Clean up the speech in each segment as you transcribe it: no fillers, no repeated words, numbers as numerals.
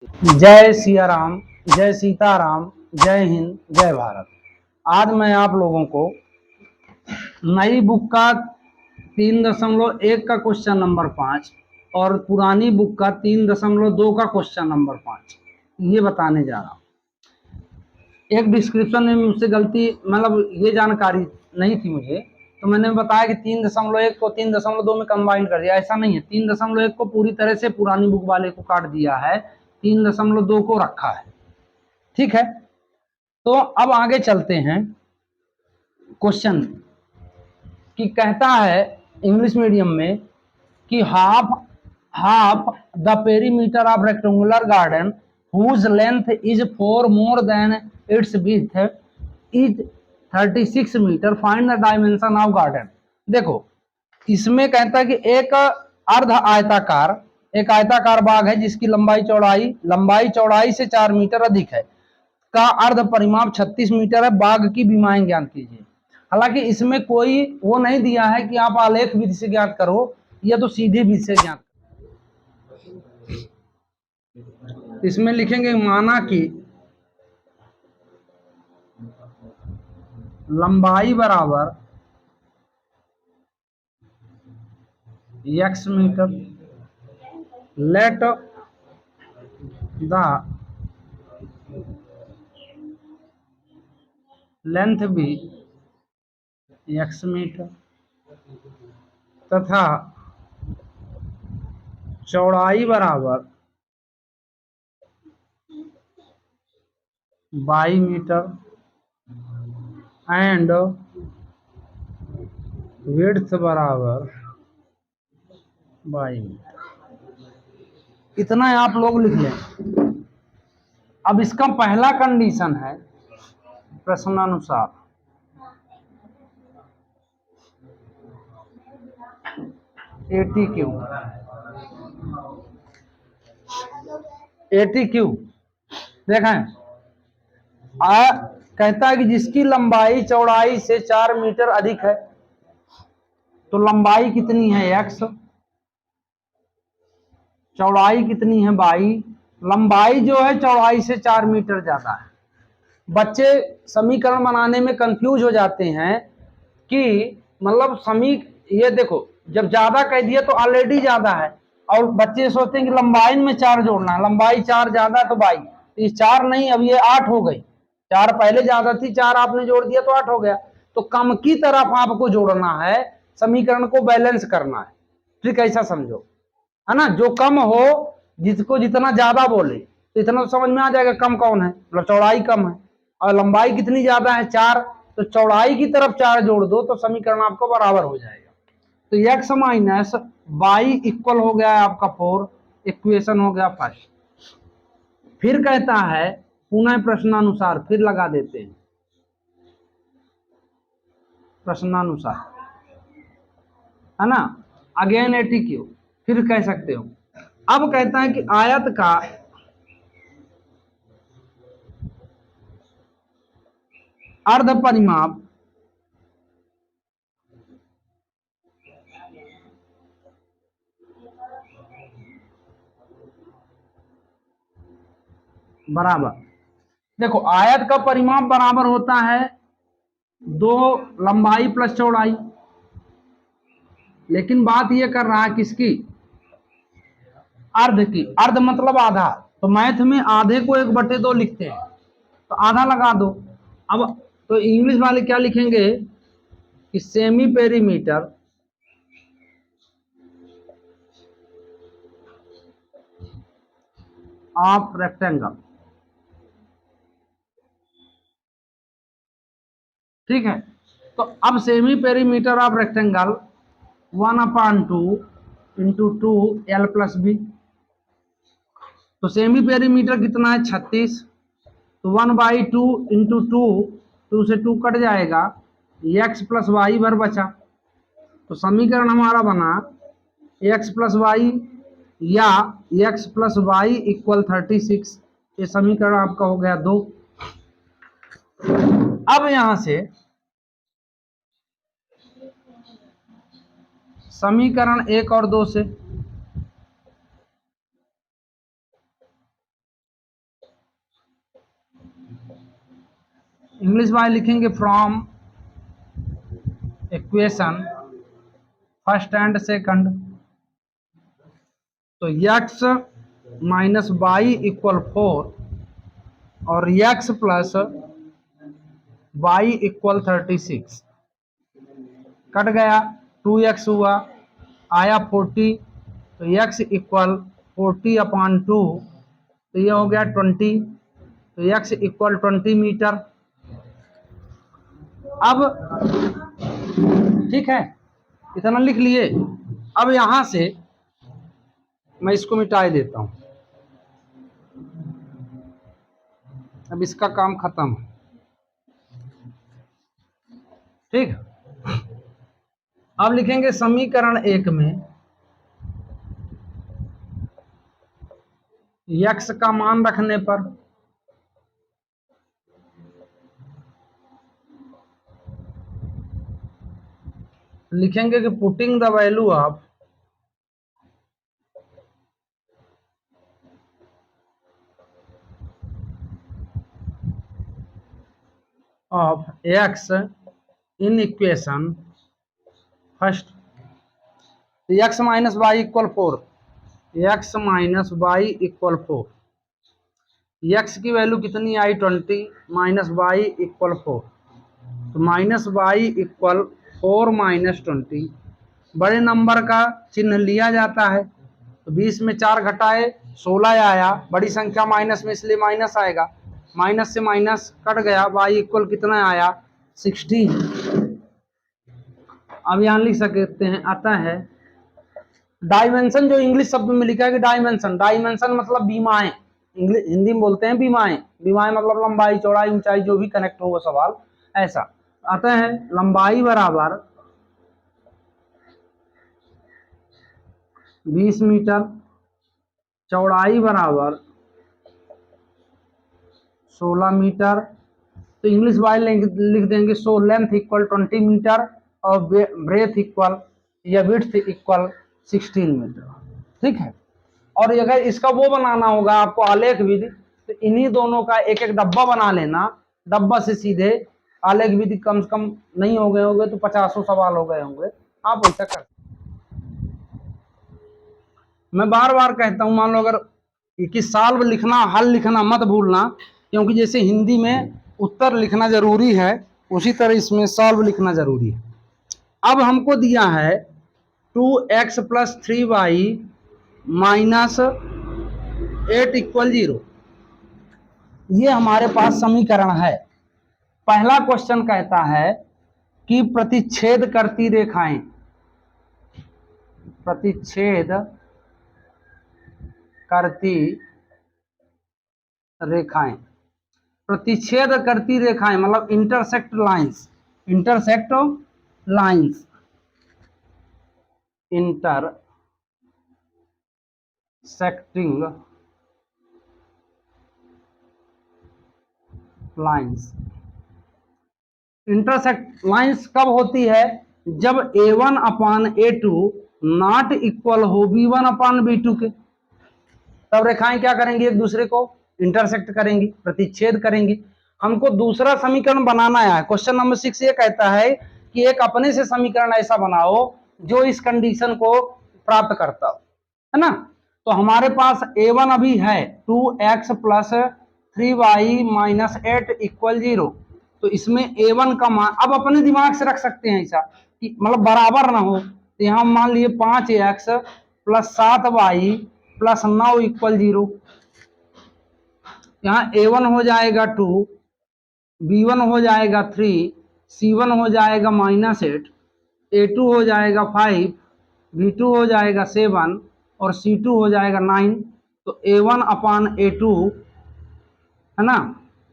जय सिया राम, जय सीताराम, जय हिंद, जय भारत। आज मैं आप लोगों को नई बुक का 3.1 का क्वेश्चन नंबर 5 और पुरानी बुक का 3.2 का क्वेश्चन नंबर 5 ये बताने जा रहा हूँ। एक डिस्क्रिप्शन में मुझसे गलती, मतलब ये जानकारी नहीं थी मुझे, तो मैंने बताया कि 3.1 को 3.2 में कंबाइन कर दिया। ऐसा नहीं है, 3.1 को पूरी तरह से पुरानी बुक वाले को काट दिया है, 3.2 को रखा है। ठीक है, तो अब आगे चलते हैं क्वेश्चन कि कहता है इंग्लिश मीडियम में कि half the perimeter of rectangular garden whose length is 4 more than its width is 36 metre, find the dimension of garden. देखो, इसमें कहता है कि एक आयताकार बाग है जिसकी लंबाई चौड़ाई से 4 मीटर अधिक है, का अर्ध परिमाप 36 मीटर है। बाग की विमाएं ज्ञात कीजिए। हालांकि इसमें कोई वो नहीं दिया है कि आप आलेख विधि से ज्ञात करो, या तो सीधी विधि से ज्ञात करो। इसमें लिखेंगे माना कि लंबाई बराबर x metre, let the length भी x मीटर तथा चौड़ाई बराबर y मीटर एंड विड्थ बराबर y मीटर। इतना आप लोग लिख लें। अब इसका पहला कंडीशन है प्रश्नानुसार, ATQ देखें, कहता है कि जिसकी लंबाई चौड़ाई से 4 मीटर अधिक है, तो लंबाई कितनी है x, चौड़ाई कितनी है y। लंबाई जो है चौड़ाई से 4 मीटर ज्यादा है। बच्चे समीकरण बनाने में कंफ्यूज हो जाते हैं कि मतलब ये देखो, जब ज्यादा कह दिया तो ऑलरेडी ज्यादा है, और बच्चे सोचते हैं कि लंबाई में 4 जोड़ना है, लंबाई 4 ज्यादा है तो y, तो ये 4 नहीं, अब ये 8 हो गई। 4 पहले ज्यादा थी, 4 आपने जोड़ दिया तो 8 हो गया। तो कम की तरफ आपको जोड़ना है, समीकरण को बैलेंस करना है। ठीक, ऐसा समझो, है ना। जो कम हो, जिसको जितना ज्यादा बोले तो इतना तो समझ में आ जाएगा कम कौन है, मतलब चौड़ाई कम है। और लंबाई कितनी ज्यादा है, 4, तो चौड़ाई की तरफ 4 जोड़ दो तो समीकरण आपको बराबर हो जाएगा। तो x माइनस वाई इक्वल हो गया है आपका 4, इक्वेशन हो गया फर्स्ट। फिर कहता है पुनः प्रश्नानुसार, फिर लगा देते हैं प्रश्नानुसार, है ना, अगेन ATQ, फिर कह सकते हो। अब कहता है कि आयत का अर्ध परिमाप बराबर, देखो आयत का परिमाप बराबर होता है 2 लंबाई प्लस चौड़ाई, लेकिन बात ये कर रहा है किसकी, अर्ध की। अर्ध मतलब आधा, तो मैथ में आधे को 1/2 लिखते हैं, तो आधा लगा दो। अब तो इंग्लिश वाले क्या लिखेंगे कि सेमी पेरीमीटर ऑफ रेक्टेंगल। ठीक है, तो अब semi perimeter of rectangle 1/2 into 2l+b। तो सेमी पेरीमीटर कितना है, 36, तो 1/2 इंटू 2 से 2 कट जाएगा, x प्लस वाई भर बचा। तो समीकरण हमारा बना x प्लस वाई या x प्लस वाई इक्वल 36। ये समीकरण आपका हो गया 2। अब यहां से समीकरण 1 और 2 से इंग्लिश में लिखेंगे from equation first and second. तो x माइनस वाई इक्वल 4 और x plus y equal 36 cut गया, 2x हुआ, आया 40, तो x इक्वल 40/2, तो ये हो गया 20, तो x इक्वल 20 मीटर। अब ठीक है, इतना लिख लिए। अब यहां से मैं इसको मिटा देता हूं, अब इसका काम खत्म। ठीक, अब लिखेंगे समीकरण 1 में x का मान रखने पर लिखेंगे कि putting the value of x in equation first. x minus y equal 4, x minus y equal 4, x की वैल्यू कितनी आई 20, माइनस वाई इक्वल 4, तो माइनस वाई इक्वल 4 माइनस 20। बड़े नंबर का चिन्ह लिया जाता है, तो 20 में 4 घटाए 16 आया, बड़ी संख्या माइनस में इसलिए माइनस आएगा, माइनस से माइनस कट गया, y इक्वल कितना आया 16। अब यहां लिख सकते हैं, आता है डायमेंशन, जो इंग्लिश शब्द में लिखा है कि डायमेंशन, डायमेंशन मतलब बीमाएं, इंग्लिश हिंदी में बोलते हैं बीमाएं, बीमाएं मतलब लंबाई चौड़ाई ऊंचाई जो भी कनेक्ट हो वो सवाल ऐसा आता है। लंबाई बराबर 20 मीटर, चौड़ाई बराबर 16 मीटर, तो इंग्लिश वाले लिख देंगे सो लेंथ इक्वल 20 मीटर और ब्रेथ इक्वल या विड्थ इक्वल 16 मीटर। ठीक है, और अगर इसका वो बनाना होगा आपको आलेख विधि, तो इन्हीं दोनों का एक एक डब्बा बना लेना, डब्बा से सीधे आलेख विधि कम से कम नहीं हो गए होंगे तो 50 सवाल हो गए होंगे, आप वैसा कर। मैं बार बार कहता हूं, मान लो अगर कि सॉल्व लिखना, हल लिखना मत भूलना, क्योंकि जैसे हिंदी में उत्तर लिखना जरूरी है उसी तरह इसमें सॉल्व लिखना जरूरी है। अब हमको दिया है 2x plus 3y minus 8 equal 0, ये हमारे पास समीकरण है। पहला क्वेश्चन कहता है कि प्रतिच्छेद करती रेखाएं, प्रतिच्छेद करती रेखाएं, प्रतिच्छेद करती रेखाएं मतलब intersect lines, intersect lines, intersecting lines. Intersect lines कब होती है, जब a1/a2 नॉट इक्वल हो b1/b2 के, तब रेखाएं क्या करेंगी, एक दूसरे को इंटरसेक्ट करेंगी, प्रतिच्छेद करेंगी। हमको दूसरा समीकरण बनाना है। क्वेश्चन नंबर 6 ये कहता है कि एक अपने से समीकरण ऐसा बनाओ जो इस कंडीशन को प्राप्त करता हो, है ना। तो हमारे पास a1 अभी है 2x plus 3y minus 8 equal 0, तो इसमें a1 का मान अब अपने दिमाग से रख सकते हैं ऐसा कि मतलब बराबर ना हो, तो यहां मान लिए 5x plus 7y plus 9 equal 0, यहाँ a1 हो जाएगा 2, b1 हो जाएगा 3, c1 हो जाएगा -8, a2 हो जाएगा 5, b2 हो जाएगा 7 और c2 हो जाएगा 9। तो a1/a2 है ना,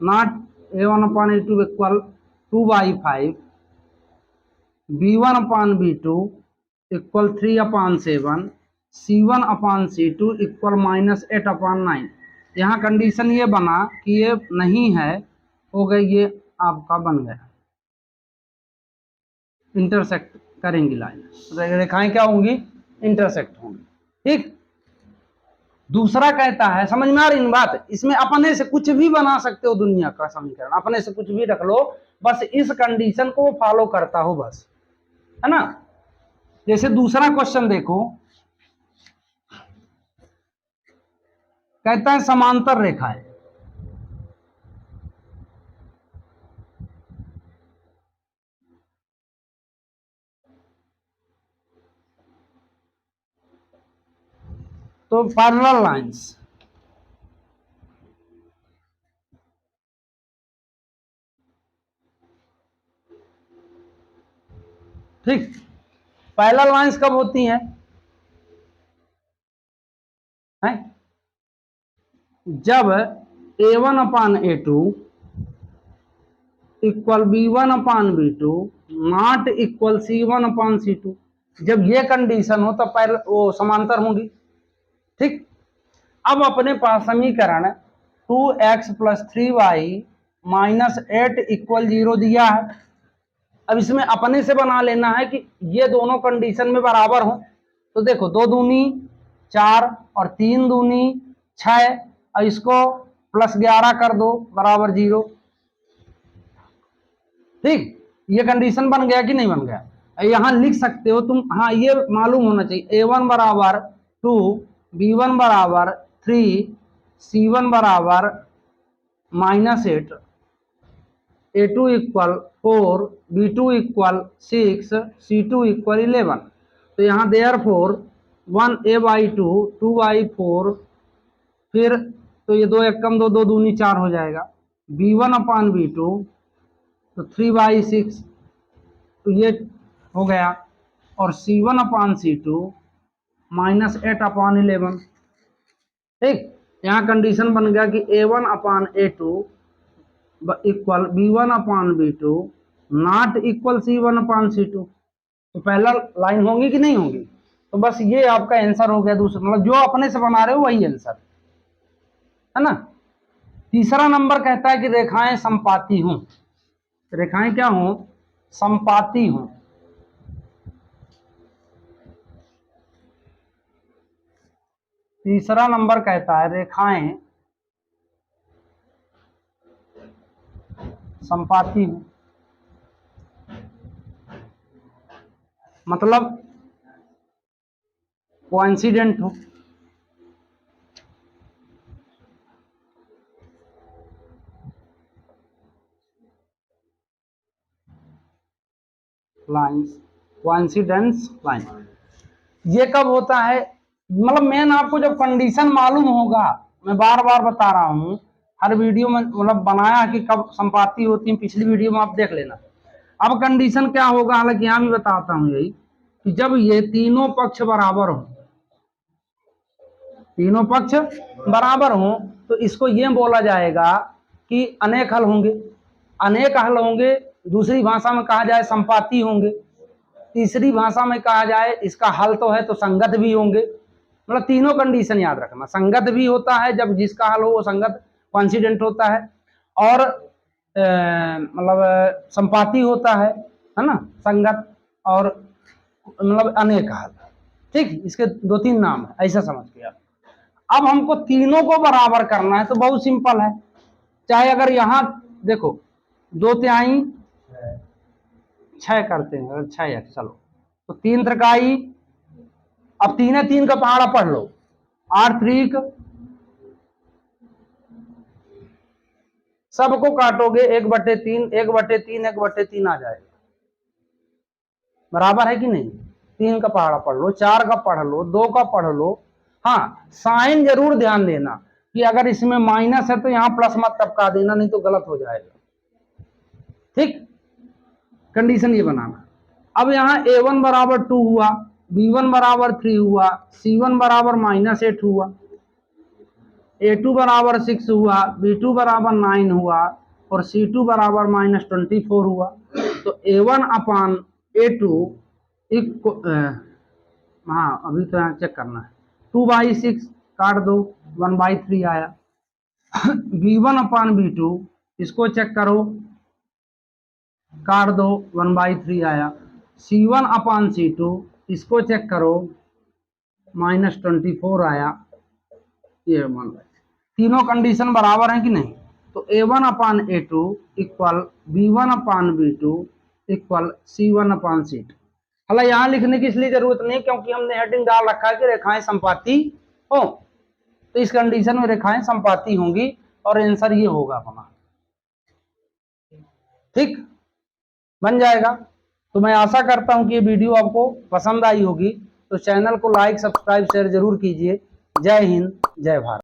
not a1/a2 equal 2/5, b1/b2 equal 3/7, c1/c2 equal -8/9। यहाँ कंडीशन ये बना कि ये नहीं है, हो गई, ये आपका बन गया, इंटरसेक्ट करेंगी लाइन, रेखाएं क्या होंगी, इंटरसेक्ट होंगी। ठीक, दूसरा कहता है, समझ में आ रही बात, इसमें अपने से कुछ भी बना सकते हो दुनिया का समीकरण, अपने से कुछ भी रख लो, बस इस कंडीशन को फॉलो करता हो बस, है ना। जैसे दूसरा क्वेश्चन देखो, कहता है समांतर रेखाएं, तो पैरेलल लाइंस, ठीक। पैरेलल लाइंस कब होती हैं? है? जब A1 upon A2 equal B1 upon B2 not equal C1 upon C2, जब ये कंडीशन हो तब वो समांतर होंगी, ठीक। अब अपने पास समीकरण 2x plus 3y minus 8 equal 0 दिया है। अब इसमें अपने से बना लेना है कि ये दोनों कंडीशन में बराबर हो। तो देखो 2 दूनी 4 और 3 दूनी 6, और इसको प्लस 11 कर दो बराबर 0, ठीक। ये कंडीशन बन गया कि नहीं बन गया? यहां लिख सकते हो तुम, हाँ ये मालूम होना चाहिए, A1 बराबर 2, B1 बराबर 3, C1 बराबर -8, A2 equal 4, B2 equal 6, C2 equal 11। तो यहाँ देयर फोर 1a/2 2/4, फिर तो ये 2 एक कम 2, 2 दूनी 4 हो जाएगा, B1 अपान B2 तो 3/6, तो ये हो गया, और C1 अपान C2 -8 अपान 11, ठीक। यहाँ कंडीशन बन गया कि A1 upon A2 equal B1 upon B2 not equal C1 upon C2। तो पहला लाइन होगी कि नहीं होगी? तो बस ये आपका आंसर हो गया। दूसरा मतलब जो अपने से बना रहे हो वही आंसर है ना। तीसरा नंबर कहता है कि रेखाएं संपाती हों, रेखाएं क्या हों? संपाती हों। तीसरा नंबर कहता है रेखाएं संपाती हों, मतलब कोइंसिडेंट हो। लाइंस, कोइंसिडेंस लाइन, ये कब होता है? मतलब मेन आपको जब कंडीशन मालूम होगा, मैं बार बार बता रहा हूं, हर वीडियो में मतलब बनाया कि कब संपाती होती है, पिछली वीडियो में आप देख लेना। अब कंडीशन क्या होगा, हालांकि यहां भी बताता हूं यही, कि जब ये तीनों पक्ष बराबर हो, तीनों पक्ष बराबर हो, तो इसको ये बोला जाएगा कि अनेक हल होंगे। अनेक हल होंगे, दूसरी भाषा में कहा जाए संपाती होंगे, तीसरी भाषा में कहा जाए इसका हल तो है तो संगत भी होंगे। मतलब तीनों कंडीशन याद रखना, संगत भी होता है जब जिसका हल हो वो संगत कॉन्सिडेंट होता है, और मतलब संपाती होता है ना, संगत, और मतलब अनेक हल, ठीक। इसके 2-3 नाम है, ऐसा समझ के आप। अब हमको तीनों को बराबर करना है तो बहुत सिंपल है, चाहे अगर यहां देखो 2/3 6 करते हैं, अगर 6 चलो तो 3 त्रिकाई, अब 3 का पहाड़ा पढ़ लो, 8 त्रिक, सबको काटोगे 1/3, 1/3, 1/3 आ जाएगा, बराबर है कि नहीं। 3 का पहाड़ा पढ़ लो, 4 का पढ़ लो, 2 का पढ़ लो। हाँ, साइन जरूर ध्यान देना कि अगर इसमें माइनस है तो यहां प्लस मत टपका देना, नहीं तो गलत हो जाएगा, ठीक। कंडीशन ये बनाना। अब यहाँ A1 बराबर 2 हुआ, B1 बराबर 3 हुआ, C1 बराबर -8 हुआ, A2 बराबर 6 हुआ, B2 बराबर 9 हुआ, और C2 बराबर -24 हुआ। तो A1 अपान A2 हाँ अभी तो यहाँ चेक करना है, 2/6 काट दो, 1/3 आया। B1 अपान B2 इसको चेक करो, काट दो, 1/3 आया। C1 अपान C2 इसको चेक करो, -24 आया। ये मान लो तीनों कंडीशन बराबर है कि नहीं, तो A1/A2 equal B1/B2 equal C1/C2। हालांकि यहाँ लिखने की इसलिए जरूरत नहीं क्योंकि हमने हेडिंग डाल रखा है कि रेखाएं संपाती हो, तो इस कंडीशन में रेखाएं संपाती होंगी और आंसर ये होगा अपना। ठीक, बन जाएगा। तो मैं आशा करता हूं कि ये वीडियो आपको पसंद आई होगी, तो चैनल को लाइक सब्सक्राइब शेयर जरूर कीजिए। जय हिंद, जय भारत।